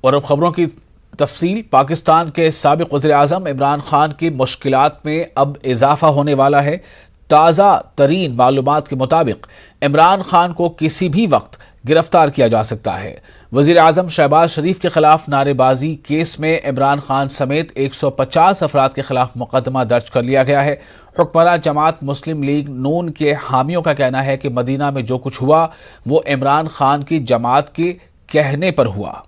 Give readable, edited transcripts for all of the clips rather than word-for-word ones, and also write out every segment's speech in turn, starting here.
और अब खबरों की तफसील। पाकिस्तान के साबिक वज़ीर-ए-आज़म इमरान खान की मुश्किलात में अब इजाफा होने वाला है। ताज़ा तरीन मालूमात के मुताबिक इमरान खान को किसी भी वक्त गिरफ्तार किया जा सकता है। वज़ीर-ए-आज़म शहबाज शरीफ के खिलाफ नारेबाजी केस में इमरान खान समेत 150 अफराद के खिलाफ मुकदमा दर्ज कर लिया गया है। हुक्मरान जमात मुस्लिम लीग नून के हामियों का कहना है कि मदीना में जो कुछ हुआ वो इमरान खान की जमात के कहने पर हुआ।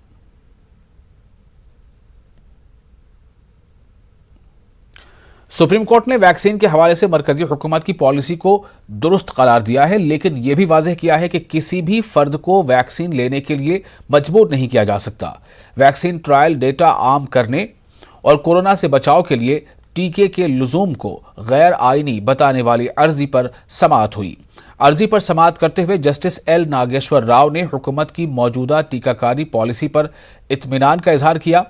सुप्रीम कोर्ट ने वैक्सीन के हवाले से मरकजी हुकूमत की पॉलिसी को दुरुस्त करार दिया है, लेकिन यह भी वाज़ेह किया है कि किसी भी फर्द को वैक्सीन लेने के लिए मजबूर नहीं किया जा सकता। वैक्सीन ट्रायल डेटा आम करने और कोरोना से बचाव के लिए टीके के लुजूम को गैर आईनी बताने वाली अर्जी पर समाअत हुई। अर्जी पर समाअत करते हुए जस्टिस एल नागेश्वर राव ने हुकूमत की मौजूदा टीकाकारी पॉलिसी पर इत्मीनान का इजहार किया।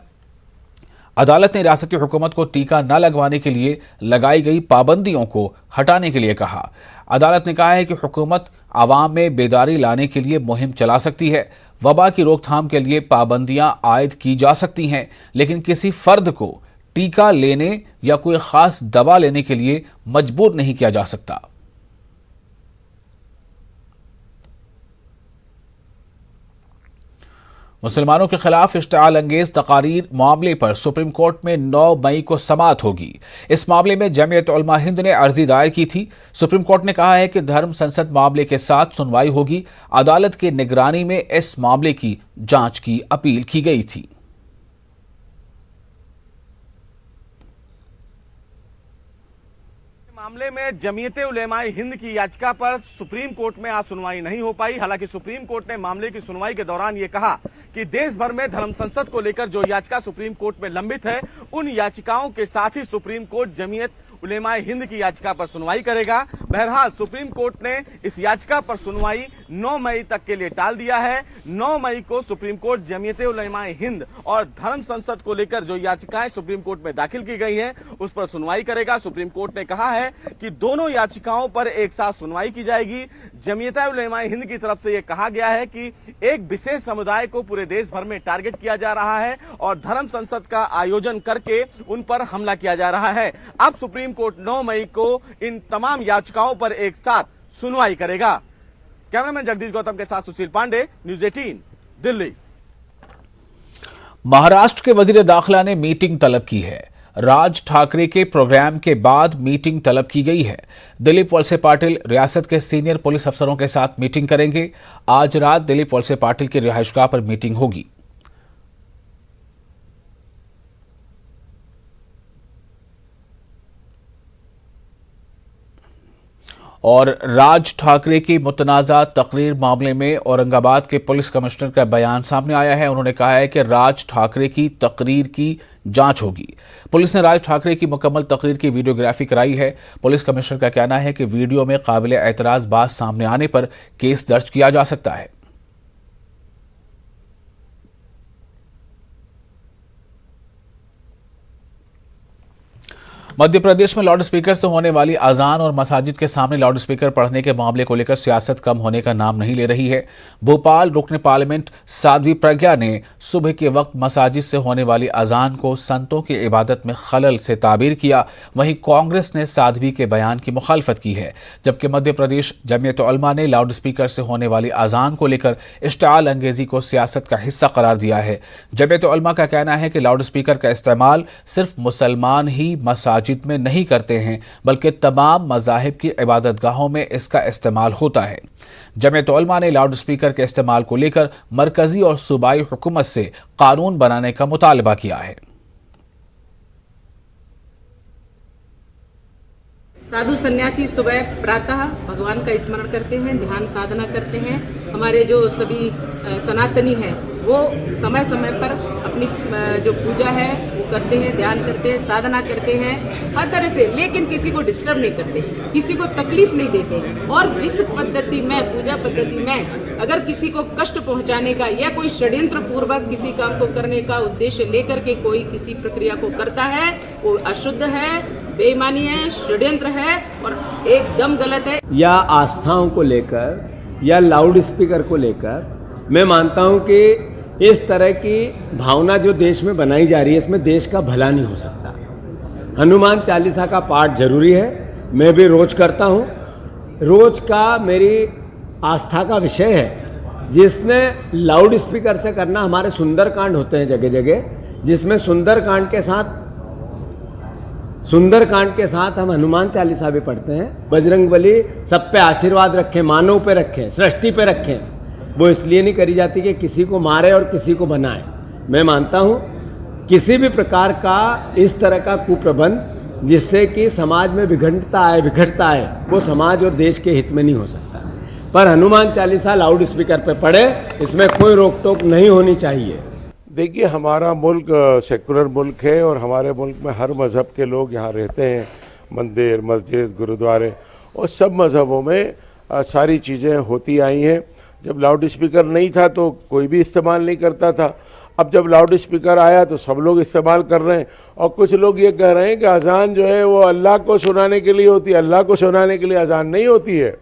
अदालत ने रियासती हुकूमत को टीका न लगवाने के लिए लगाई गई पाबंदियों को हटाने के लिए कहा। अदालत ने कहा है कि हुकूमत आवाम में बेदारी लाने के लिए मुहिम चला सकती है। वबा की रोकथाम के लिए पाबंदियां आयद की जा सकती हैं, लेकिन किसी फर्द को टीका लेने या कोई खास दवा लेने के लिए मजबूर नहीं किया जा सकता। मुसलमानों के खिलाफ इश्तिआल अंगेज तकारीर मामले पर सुप्रीम कोर्ट में 9 मई को समाअत होगी। इस मामले में जमीयत उलमा हिंद ने अर्जी दायर की थी। सुप्रीम कोर्ट ने कहा है कि धर्म संसद मामले के साथ सुनवाई होगी। अदालत की निगरानी में इस मामले की जांच की अपील की गई थी। मामले में जमीयत उलेमाए हिंद की याचिका पर सुप्रीम कोर्ट में आज सुनवाई नहीं हो पाई। हालांकि सुप्रीम कोर्ट ने मामले की सुनवाई के दौरान यह कहा कि देश भर में धर्म संसद को लेकर जो याचिका सुप्रीम कोर्ट में लंबित है, उन याचिकाओं के साथ ही सुप्रीम कोर्ट जमीयत उलेमाए हिंद की याचिका पर सुनवाई करेगा। बहरहाल सुप्रीम कोर्ट ने इस याचिका पर सुनवाई 9 मई तक के लिए टाल दिया है। 9 मई को सुप्रीम कोर्ट जमीयत उलेमाए हिंद और धर्म संसद को लेकर जो याचिकाएं सुप्रीम कोर्ट में दाखिल की गई हैं, उस पर सुनवाई करेगा। सुप्रीम कोर्ट ने कहा है कि दोनों याचिकाओं पर एक साथ सुनवाई की जाएगी। जमीयत उलेमाए हिंद की तरफ से यह कहा गया है कि एक विशेष समुदाय को पूरे देश भर में टारगेट किया जा रहा है और धर्म संसद का आयोजन करके उन पर हमला किया जा रहा है। अब सुप्रीम कोर्ट 9 मई को इन तमाम याचिकाओं पर एक साथ सुनवाई करेगा। कैमरामैन जगदीश गौतम के साथ सुशील पांडे, न्यूज़ 18 दिल्ली। महाराष्ट्र के वजीर दाखिला ने मीटिंग तलब की है। राज ठाकरे के प्रोग्राम के बाद मीटिंग तलब की गई है। दिलीप वलसे पाटिल रियासत के सीनियर पुलिस अफसरों के साथ मीटिंग करेंगे। आज रात दिलीप वलसे पाटिल की रिहाइशगाह पर मीटिंग होगी। और राज ठाकरे की मुतनाज़ा तकरीर मामले में औरंगाबाद के पुलिस कमिश्नर का बयान सामने आया है। उन्होंने कहा है कि राज ठाकरे की तकरीर की जांच होगी। पुलिस ने राज ठाकरे की मुकम्मल तकरीर की वीडियोग्राफी कराई है। पुलिस कमिश्नर का कहना है कि वीडियो में काबिल एतराज़ बात सामने आने पर केस दर्ज किया जा सकता है। मध्य प्रदेश में लाउड स्पीकर से होने वाली अजान और मसाजिद के सामने लाउड स्पीकर पढ़ने के मामले को लेकर सियासत कम होने का नाम नहीं ले रही है। भोपाल रुकन पार्लियामेंट साध्वी प्रज्ञा ने सुबह के वक्त मसाजिद से होने वाली अजान को संतों की इबादत में खलल से ताबीर किया। वहीं कांग्रेस ने साध्वी के बयान की मुखालफत की है, जबकि मध्य प्रदेश जमीयत उलमा ने लाउड स्पीकर से होने वाली अजान को लेकर इश्तिआल अंगेजी को सियासत का हिस्सा करार दिया है। जमीयत उलमा का कहना है कि लाउड स्पीकर का इस्तेमाल सिर्फ मुसलमान ही मसाजिद में नहीं करते हैं, बल्कि तमाम मज़ाहिब की इबादतगाहों में इसका इस्तेमाल होता है। जमीयत उलमा ने लाउड स्पीकर के इस्तेमाल को लेकर मरकजी और सूबाई हुकूमत से कानून बनाने का मुतालबा किया है। साधु सन्यासी सुबह प्रातः भगवान का स्मरण करते हैं, ध्यान साधना करते हैं। हमारे जो सभी सनातनी हैं वो समय समय पर अपनी जो पूजा है वो करते हैं, ध्यान करते हैं, साधना करते हैं हर तरह से, लेकिन किसी को डिस्टर्ब नहीं करते, किसी को तकलीफ नहीं देते। और जिस पद्धति में पूजा पद्धति में अगर किसी को कष्ट पहुंचाने का या कोई षड्यंत्र पूर्वक किसी काम को करने का उद्देश्य लेकर के कोई किसी प्रक्रिया को करता है, वो अशुद्ध है, बेईमानी है, षड्यंत्र है और एकदम गलत है। या आस्थाओं को लेकर या लाउड स्पीकर को लेकर मैं मानता हूं कि इस तरह की भावना जो देश में बनाई जा रही है, इसमें देश का भला नहीं हो सकता। हनुमान चालीसा का पाठ जरूरी है, मैं भी रोज करता हूँ। रोज का मेरी आस्था का विषय है, जिसने लाउड स्पीकर से करना। हमारे सुंदरकांड होते हैं जगह जगह, जिसमें सुंदरकांड के साथ हम हनुमान चालीसा भी पढ़ते हैं। बजरंग बली सब पे आशीर्वाद रखें, मानव पे रखें, सृष्टि पे रखें। वो इसलिए नहीं करी जाती कि किसी को मारे और किसी को बनाए। मैं मानता हूँ किसी भी प्रकार का इस तरह का कुप्रबंध जिससे कि समाज में विघटता आए, वो समाज और देश के हित में नहीं हो सकता। पर हनुमान चालीसा लाउड स्पीकर पे पढ़े, इसमें कोई रोक टोक नहीं होनी चाहिए। देखिए, हमारा मुल्क सेकुलर मुल्क है और हमारे मुल्क में हर मज़हब के लोग यहाँ रहते हैं। मंदिर, मस्जिद, गुरुद्वारे और सब मज़हबों में सारी चीज़ें होती आई हैं। जब लाउड स्पीकर नहीं था तो कोई भी इस्तेमाल नहीं करता था। अब जब लाउड स्पीकर आया तो सब लोग इस्तेमाल कर रहे हैं। और कुछ लोग ये कह रहे हैं कि अजान जो है वो अल्लाह को सुनाने के लिए होती है। अल्लाह को सुनाने के लिए अजान नहीं होती है।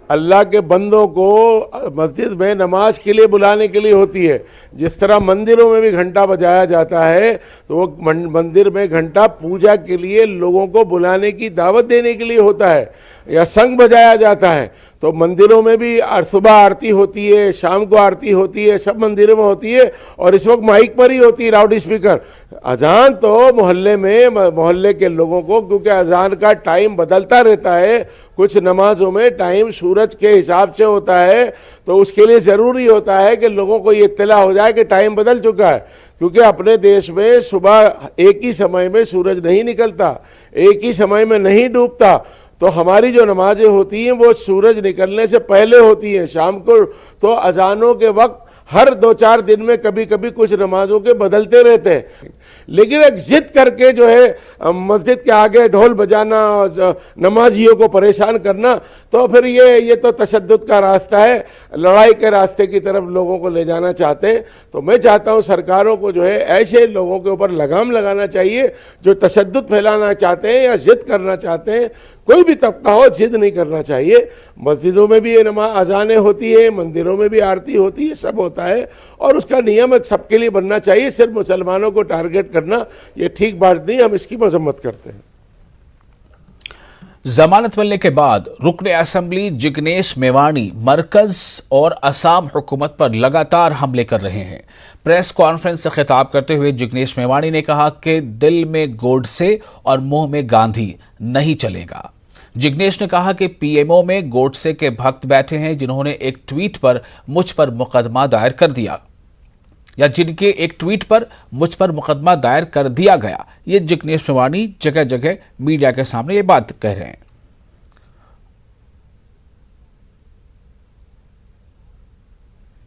अल्लाह के बंदों को मस्जिद में नमाज के लिए बुलाने के लिए होती है। जिस तरह मंदिरों में भी घंटा बजाया जाता है, तो वो मंदिर में घंटा पूजा के लिए लोगों को बुलाने की दावत देने के लिए होता है। या शंख बजाया जाता है, तो मंदिरों में भी सुबह आरती होती है, शाम को आरती होती है, सब मंदिरों में होती है। और इस वक्त माइक पर ही होती है लाउड स्पीकर। अजान तो मोहल्ले के लोगों को, क्योंकि अजान का टाइम बदलता रहता है। कुछ नमाजों में टाइम सूरज के हिसाब से होता है, तो उसके लिए ज़रूरी होता है कि लोगों को ये इत्तला हो जाए कि टाइम बदल चुका है। क्योंकि अपने देश में सुबह एक ही समय में सूरज नहीं निकलता, एक ही समय में नहीं डूबता। तो हमारी जो नमाजें होती हैं वो सूरज निकलने से पहले होती हैं, शाम को। तो अजानों के वक्त हर 2-4 दिन में कभी कभी कुछ नमाजों के बदलते रहते हैं। लेकिन एक जिद करके जो है मस्जिद के आगे ढोल बजाना और नमाजियों को परेशान करना, तो फिर ये तो तशद्दुद का रास्ता है, लड़ाई के रास्ते की तरफ लोगों को ले जाना चाहते हैं। तो मैं चाहता हूं सरकारों को जो है ऐसे लोगों के ऊपर लगाम लगाना चाहिए जो तशद्दुद फैलाना चाहते हैं या जिद करना चाहते हैं। कोई भी तबका हो, जिद नहीं करना चाहिए। मस्जिदों में भी ये नमाज अजानें होती है, मंदिरों में भी आरती होती है, सब होता है। और उसका नियम सबके लिए बनना चाहिए। सिर्फ मुसलमानों को टारगेट करना ये ठीक बात नहीं, हम इसकी मजम्मत करते हैं। जमानत मिलने के बाद रुकने असेंबली जिग्नेश मेवाणी मरकज और असम हुकूमत पर लगातार हमले कर रहे हैं। प्रेस कॉन्फ्रेंस से खिताब करते हुए जिग्नेश मेवाणी ने कहा कि दिल में गोडसे और मुंह में गांधी नहीं चलेगा। जिग्नेश ने कहा कि पीएमओ में गोडसे के भक्त बैठे हैं, जिन्होंने एक ट्वीट पर मुझ पर मुकदमा दायर कर दिया, या जिनके एक ट्वीट पर मुझ पर मुकदमा दायर कर दिया गया। ये जिग्नेश मेवाणी जगह जगह मीडिया के सामने ये बात कह रहे हैं।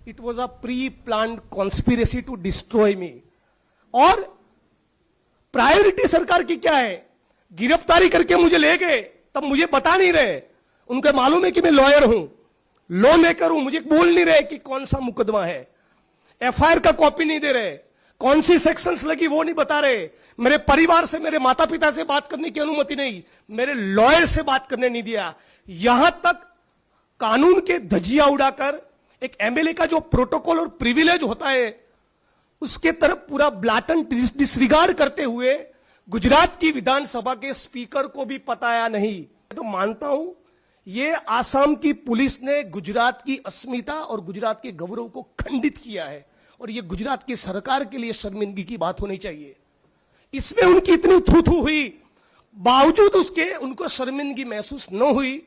It was a pre-planned conspiracy to destroy me. और प्रायोरिटी सरकार की क्या है? गिरफ्तारी करके मुझे ले गए, तब मुझे बता नहीं रहे। उनको मालूम है कि मैं लॉयर हूं, लॉ मेकर हूं, मुझे बोल नहीं रहे कि कौन सा मुकदमा है। एफआईआर का कॉपी नहीं दे रहे, कौन सी सेक्शंस लगी वो नहीं बता रहे। मेरे परिवार से, मेरे माता पिता से बात करने की अनुमति नहीं, मेरे लॉयर से बात करने नहीं दिया। यहां तक कानून के धजिया उड़ाकर एक एमएलए का जो प्रोटोकॉल और प्रिविलेज होता है उसके तरफ पूरा ब्लैटेंट डिसरिगार्ड करते हुए गुजरात की विधानसभा के स्पीकर को भी पताया नहीं। तो मानता हूं ये आसाम की पुलिस ने गुजरात की अस्मिता और गुजरात के गौरव को खंडित किया है, और ये गुजरात की सरकार के लिए शर्मिंदगी की बात होनी चाहिए। इसमें उनकी इतनी थू हुई, बावजूद उसके उनको शर्मिंदगी महसूस न हुई।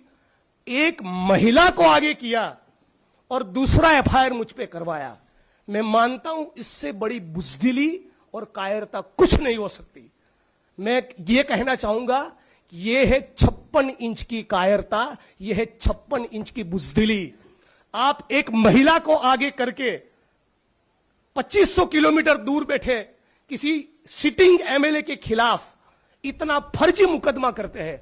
एक महिला को आगे किया और दूसरा एफआईआर मुझ पे करवाया। मैं मानता हूं इससे बड़ी बुजदिली और कायरता कुछ नहीं हो सकती। मैं ये कहना चाहूंगा, ये है 56 इंच की कायरता, ये है 56 इंच की बुजदिली। आप एक महिला को आगे करके 2500 किलोमीटर दूर बैठे किसी सिटिंग एमएलए के खिलाफ इतना फर्जी मुकदमा करते हैं।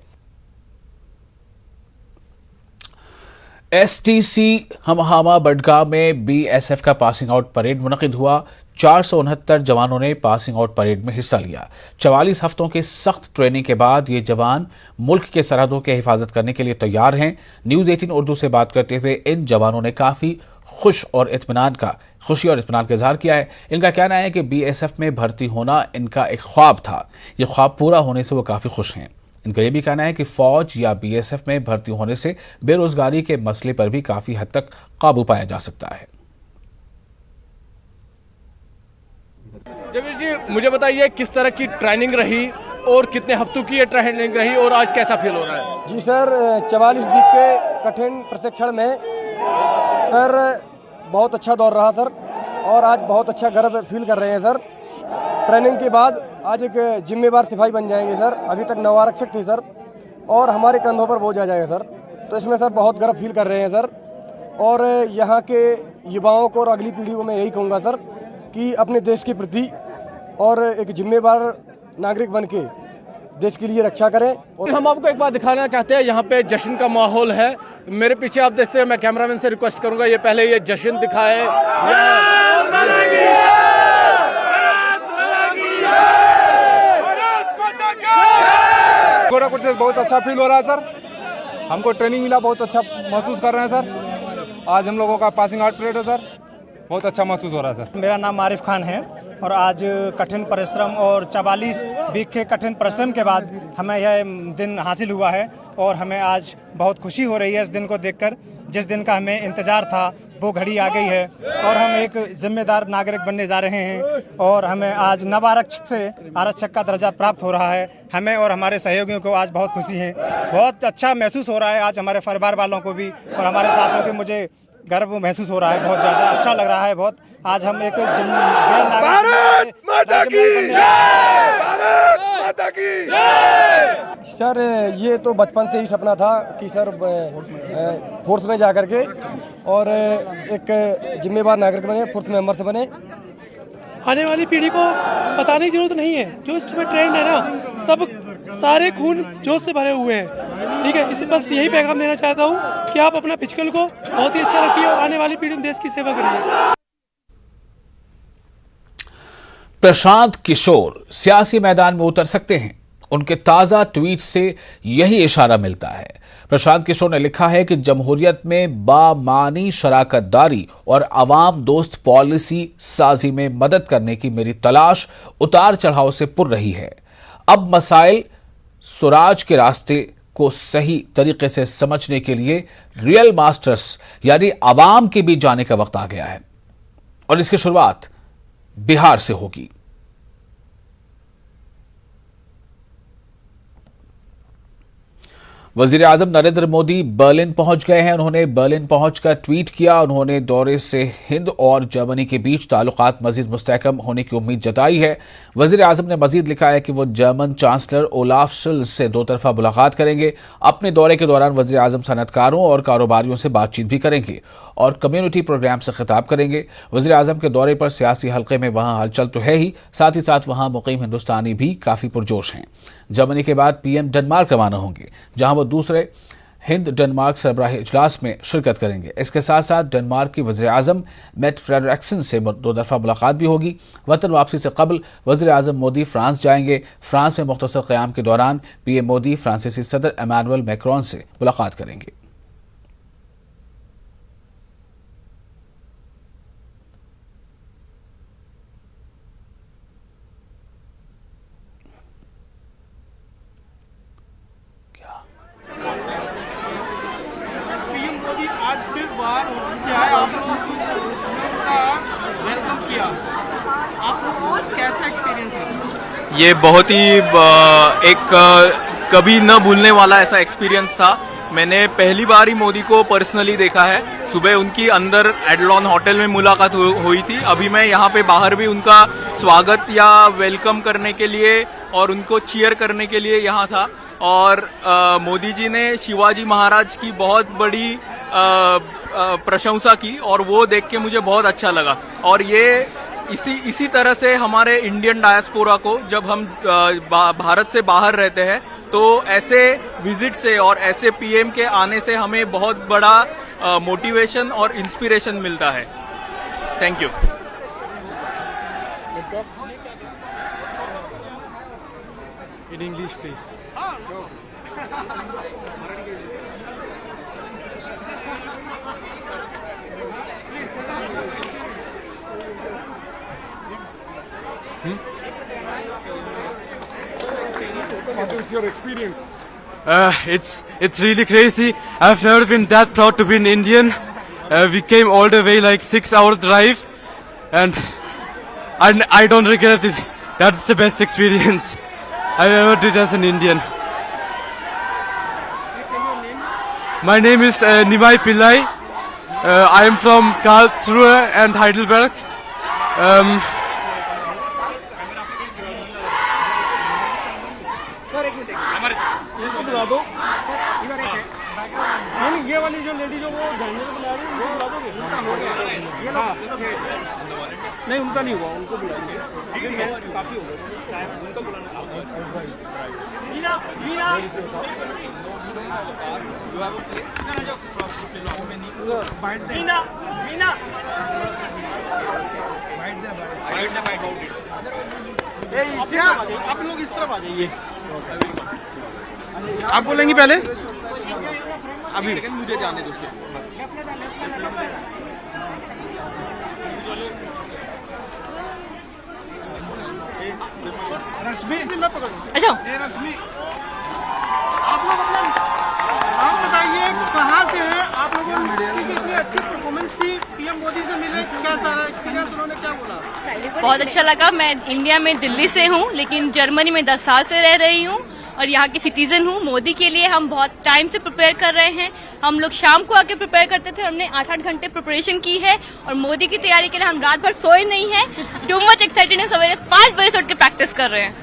एसटीसी हमहामा बडगाम में बीएसएफ का पासिंग आउट परेड मुनक़िद हुआ। 469 जवानों ने पासिंग आउट परेड में हिस्सा लिया। 44 हफ्तों की सख्त ट्रेनिंग के बाद ये जवान मुल्क के सरहदों की हिफाजत करने के लिए तैयार हैं। न्यूज़ 18 उर्दू से बात करते हुए इन जवानों ने काफ़ी खुशी और इत्मीनान का इजहार किया है। इनका कहना है कि बीएसएफ में भर्ती होना इनका एक ख्वाब था, ये ख्वाब पूरा होने से वो काफ़ी खुश हैं। इनका यह भी कहना है कि फौज या बीएसएफ में भर्ती होने से बेरोजगारी के मसले पर भी काफ़ी हद तक काबू पाया जा सकता है। जमीर जी, मुझे बताइए किस तरह की ट्रेनिंग रही और कितने हफ्तों की ये ट्रेनिंग रही और आज कैसा फील हो रहा है? जी सर, 44 वीक के कठिन प्रशिक्षण में सर बहुत अच्छा दौर रहा सर, और आज बहुत अच्छा गर्व फील कर रहे हैं सर। ट्रेनिंग के बाद आज एक जिम्मेदार सिपाही बन जाएंगे सर। अभी तक नवारक्षक थे सर, और हमारे कंधों पर बोझ आ जाएगा सर, तो इसमें सर बहुत गर्व फील कर रहे हैं सर। और यहाँ के युवाओं को और अगली पीढ़ी को मैं यही कहूँगा सर कि अपने देश के प्रति और एक जिम्मेदार नागरिक बन के देश के लिए रक्षा करें। और हम आपको एक बात दिखाना चाहते हैं, यहाँ पे जश्न का माहौल है। मेरे पीछे आप देखते हैं, मैं कैमरामैन से रिक्वेस्ट करूंगा ये पहले ये जश्न दिखाए। गोरखपुर से बहुत अच्छा फील हो रहा है सर, हमको ट्रेनिंग मिला, बहुत अच्छा महसूस कर रहे हैं सर। आज हम लोगों का पासिंग आउट परेड है सर, बहुत अच्छा महसूस हो रहा है सर। मेरा नाम आरिफ खान है और आज कठिन परिश्रम और 44 वीक के कठिन परिश्रम के बाद हमें यह दिन हासिल हुआ है, और हमें आज बहुत खुशी हो रही है इस दिन को देखकर। जिस दिन का हमें इंतज़ार था वो घड़ी आ गई है, और हम एक जिम्मेदार नागरिक बनने जा रहे हैं, और हमें आज नव आरक्षक से आरक्षक का दर्जा प्राप्त हो रहा है। हमें और हमारे सहयोगियों को आज बहुत खुशी है, बहुत अच्छा महसूस हो रहा है आज हमारे परिवार वालों को भी और हमारे साथियों को। मुझे गर्व महसूस हो रहा है, बहुत ज़्यादा अच्छा लग रहा है बहुत। आज हम एक भारत माता की सर ये तो बचपन से ही सपना था कि सर फोर्स में जा कर के और एक जिम्मेदार नागरिक बने, फोर्स मेंबर से बने। आने वाली पीढ़ी को बताने की जरूरत नहीं है, जो इस समय ट्रेंड है ना, सब सारे खून जोश से भरे हुए हैं, ठीक है। इसी बस यही पैगाम देना चाहता हूँ कि आप अपना फिजिकल को बहुत ही अच्छा रखिए और आने वाली पीढ़ी में देश की सेवा करिए। प्रशांत किशोर सियासी मैदान में उतर सकते हैं, उनके ताजा ट्वीट से यही इशारा मिलता है। प्रशांत किशोर ने लिखा है कि जमहूरियत में बामानी शराकतदारी और अवाम दोस्त पॉलिसी साजी में मदद करने की मेरी तलाश उतार चढ़ाव से पुर रही है। अब मसाइल सुराज के रास्ते को सही तरीके से समझने के लिए रियल मास्टर्स यानी अवाम के बीच जाने का वक्त आ गया है, और इसकी शुरुआत बिहार से होगी। वजीर आजम नरेंद्र मोदी बर्लिन पहुंच गए हैं। उन्होंने बर्लिन पहुंचकर ट्वीट किया। उन्होंने दौरे से हिंद और जर्मनी के बीच ताल्लुकात मजीद मुस्तहकम होने की उम्मीद जताई है। वजीर आजम ने मजीद लिखा है कि वो जर्मन चांसलर ओलाफ शोल्ज से दो तरफा मुलाकात करेंगे। अपने दौरे के दौरान वजीर आजम सनतकारों और कारोबारियों से बातचीत भी करेंगे और कम्युनिटी प्रोग्राम से खिताब करेंगे। वजीर आजम के दौरे पर सियासी हल्के में वहां हलचल तो है ही, साथ ही साथ वहां मुकीम हिंदुस्तानी भी काफी पुरजोश हैं। जर्मनी के बाद पीएम डेनमार्क रवाना होंगे, जहां वो दूसरे हिंद डेनमार्क सरबराही इजलास में शिरकत करेंगे। इसके साथ साथ डेनमार्क की वज़ीर आज़म मेट फ्रेडरिक्सन से दो दफ़ा मुलाकात भी होगी। वतन वापसी से कबल वज़ीर आज़म मोदी फ्रांस जाएंगे। फ्रांस में मुख्तसर क़याम के दौरान पीएम मोदी फ्रांसीसी सदर इमैनुअल मैक्रोन से मुलाकात करेंगे। ये बहुत ही एक कभी न भूलने वाला ऐसा एक्सपीरियंस था। मैंने पहली बार ही मोदी को पर्सनली देखा है। सुबह उनकी अंदर एडलॉन होटल में मुलाकात हुई थी। अभी मैं यहाँ पे बाहर भी उनका स्वागत या वेलकम करने के लिए और उनको चीयर करने के लिए यहाँ था। और मोदी जी ने शिवाजी महाराज की बहुत बड़ी प्रशंसा की और वो देख के मुझे बहुत अच्छा लगा। और ये इसी तरह से हमारे इंडियन डायस्पोरा को, जब हम भारत से बाहर रहते हैं, तो ऐसे विजिट से और ऐसे पीएम के आने से हमें बहुत बड़ा मोटिवेशन और इंस्पिरेशन मिलता है। Thank you. In English please. What is your experience? It's really crazy. I've never been that proud to be an Indian. We came all the way like 6-hour drive, and I don't regret it. That's the best experience I've ever did as an Indian. My name is Nimai Pillai. I am from Karlsruhe and Heidelberg. ये वाली जो lady जो वो झरने को बुला रही है, वो बुला दोगे? उनका हो गया। ये लो। नहीं, उनका नहीं हुआ, उनको बुलाएंगे। काफी हो गया। उनको बुलाना। मीना, मीना। मीना, मीना। आप लोग इस तरफ आ जाइए। आप बोलेंगे पहले? अभी मुझे जाने दो। रश्मि, मैं पकड़ूं। अच्छा, रश्मि, आप लोग अपना नाम बताइए, कहाँ से हैं आप लोगों ने? इतनी अच्छी परफॉर्मेंस थी, पीएम मोदी से मिले, कैसा रहा एक्सपीरियंस, उन्होंने क्या बोला? बहुत अच्छा लगा। मैं इंडिया में दिल्ली से हूँ, लेकिन जर्मनी में 10 साल से रह रही हूँ और यहाँ की सिटीजन हूँ। मोदी के लिए हम बहुत टाइम से प्रिपेयर कर रहे हैं। हम लोग शाम को आके प्रिपेयर करते थे, हमने 8-8 घंटे प्रिपरेशन की है और मोदी की तैयारी के लिए हम रात भर सोए नहीं है। टू मच एक्साइटेड है। सवेरे 5 बजे से उठ के प्रैक्टिस कर रहे हैं।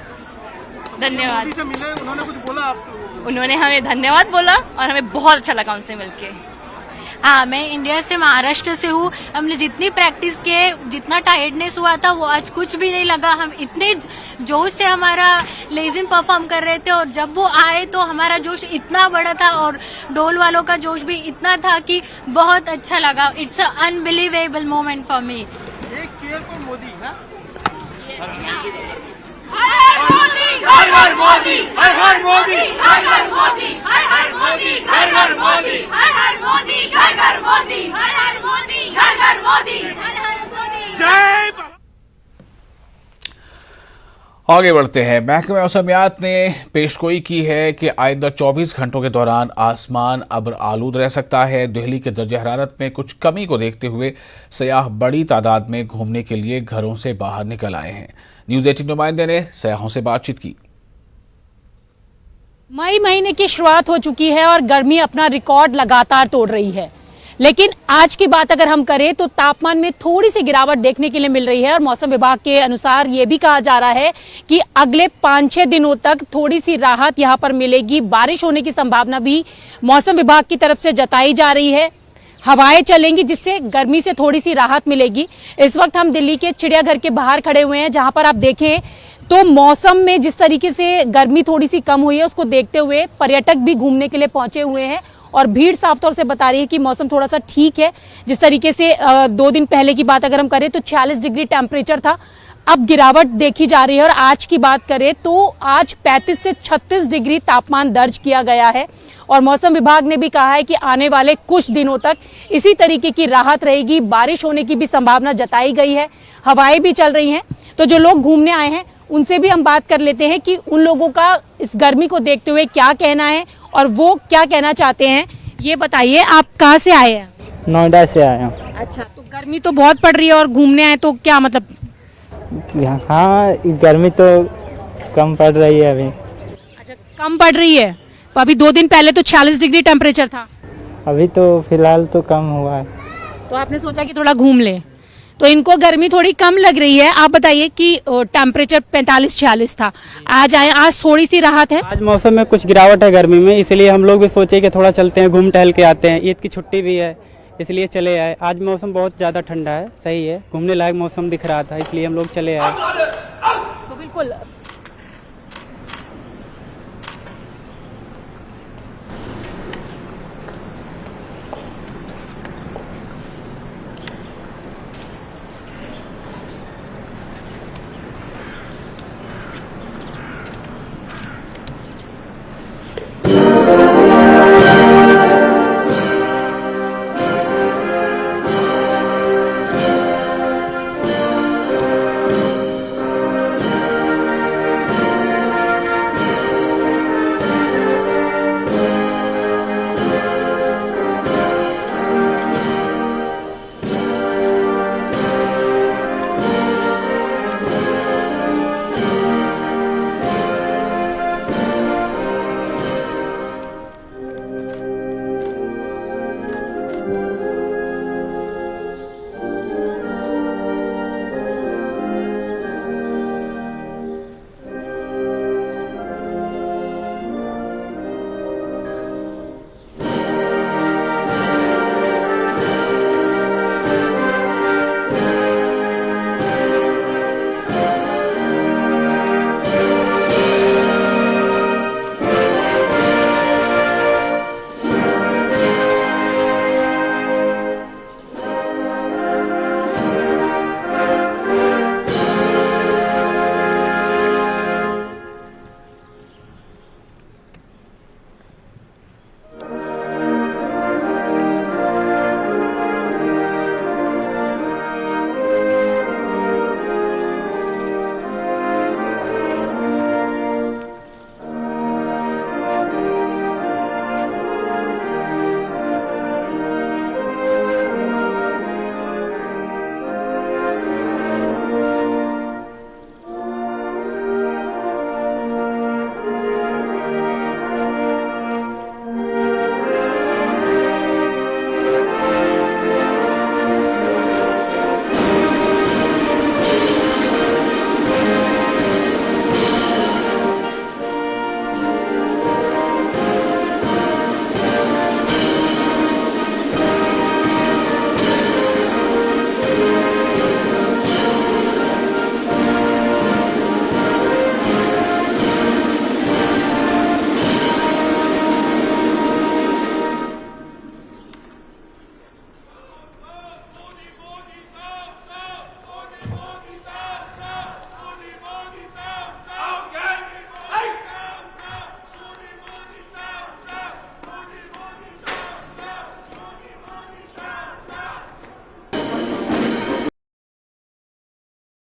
धन्यवाद। मोदी से मिले, उन्होंने कुछ बोला आपको? उन्होंने हमें धन्यवाद बोला और हमें बहुत अच्छा लगा उनसे मिलके। हाँ, मैं इंडिया से महाराष्ट्र से हूँ। हमने जितनी प्रैक्टिस किए, जितना टायर्डनेस हुआ था वो आज कुछ भी नहीं लगा। हम इतने जोश से हमारा लेजिम परफॉर्म कर रहे थे और जब वो आए तो हमारा जोश इतना बड़ा था और ढोल वालों का जोश भी इतना था कि बहुत अच्छा लगा। It's a unbelievable moment for me. एक चीयर फॉर मोदी। हर हर मोदी, हर हर मोदी, हर हर मोदी, हर हर मोदी, हर हर मोदी, हर हर मोदी, हर हर मोदी, हर हर मोदी, हर हर मोदी, हर हर मोदी, हर हर मोदी। जय। आगे बढ़ते हैं। महकमे मौसमियात ने पेशगोई की है कि आइंदा 24 घंटों के दौरान आसमान अब्र आलूद रह सकता है। दिल्ली के दर्जे हरारत में कुछ कमी को देखते हुए सयाह बड़ी तादाद में घूमने के लिए घरों से बाहर निकल आए हैं। न्यूज़ 18 नुमाइंदे ने सयाहों से बातचीत की। मई महीने की शुरुआत हो चुकी है और गर्मी अपना रिकॉर्ड लगातार तोड़ रही है, लेकिन आज की बात अगर हम करें तो तापमान में थोड़ी सी गिरावट देखने के लिए मिल रही है और मौसम विभाग के अनुसार ये भी कहा जा रहा है कि अगले 5-6 दिनों तक थोड़ी सी राहत यहाँ पर मिलेगी। बारिश होने की संभावना भी मौसम विभाग की तरफ से जताई जा रही है। हवाएं चलेंगी जिससे गर्मी से थोड़ी सी राहत मिलेगी। इस वक्त हम दिल्ली के चिड़ियाघर के बाहर खड़े हुए हैं, जहां पर आप देखें तो मौसम में जिस तरीके से गर्मी थोड़ी सी कम हुई है उसको देखते हुए पर्यटक भी घूमने के लिए पहुंचे हुए हैं और भीड़ साफ तौर से बता रही है कि मौसम थोड़ा सा ठीक है। जिस तरीके से 2 दिन पहले की बात अगर हम करें तो 46 डिग्री टेम्परेचर था, अब गिरावट देखी जा रही है और आज की बात करें तो आज 35 से 36 डिग्री तापमान दर्ज किया गया है। और मौसम विभाग ने भी कहा है कि आने वाले कुछ दिनों तक इसी तरीके की राहत रहेगी। बारिश होने की भी संभावना जताई गई है, हवाएं भी चल रही हैं। तो जो लोग घूमने आए हैं उनसे भी हम बात कर लेते हैं कि उन लोगों का इस गर्मी को देखते हुए क्या कहना है और वो क्या कहना चाहते हैं। ये बताइए, आप कहाँ से आए हैं? नोएडा से आए हैं। अच्छा, तो गर्मी तो बहुत पड़ रही है और घूमने आए तो क्या मतलब? हाँ, गर्मी तो कम पड़ रही है अभी। अच्छा, कम पड़ रही है। तो अभी 2 दिन पहले तो 46 डिग्री टेम्परेचर था। अभी तो फिलहाल तो कम हुआ है। तो आपने सोचा कि थोड़ा घूम ले, तो इनको गर्मी थोड़ी कम लग रही है। आप बताइए कि टेम्परेचर 45-46 था, आज आए, आज थोड़ी सी राहत है। आज मौसम में कुछ गिरावट है गर्मी में, इसलिए हम लोग भी सोचे कि थोड़ा चलते हैं, घूम टहल के आते हैं। ईद की छुट्टी भी है इसलिए चले आए। आज मौसम बहुत ज़्यादा ठंडा है, सही है, घूमने लायक मौसम दिख रहा था इसलिए हम लोग चले आए। तो बिल्कुल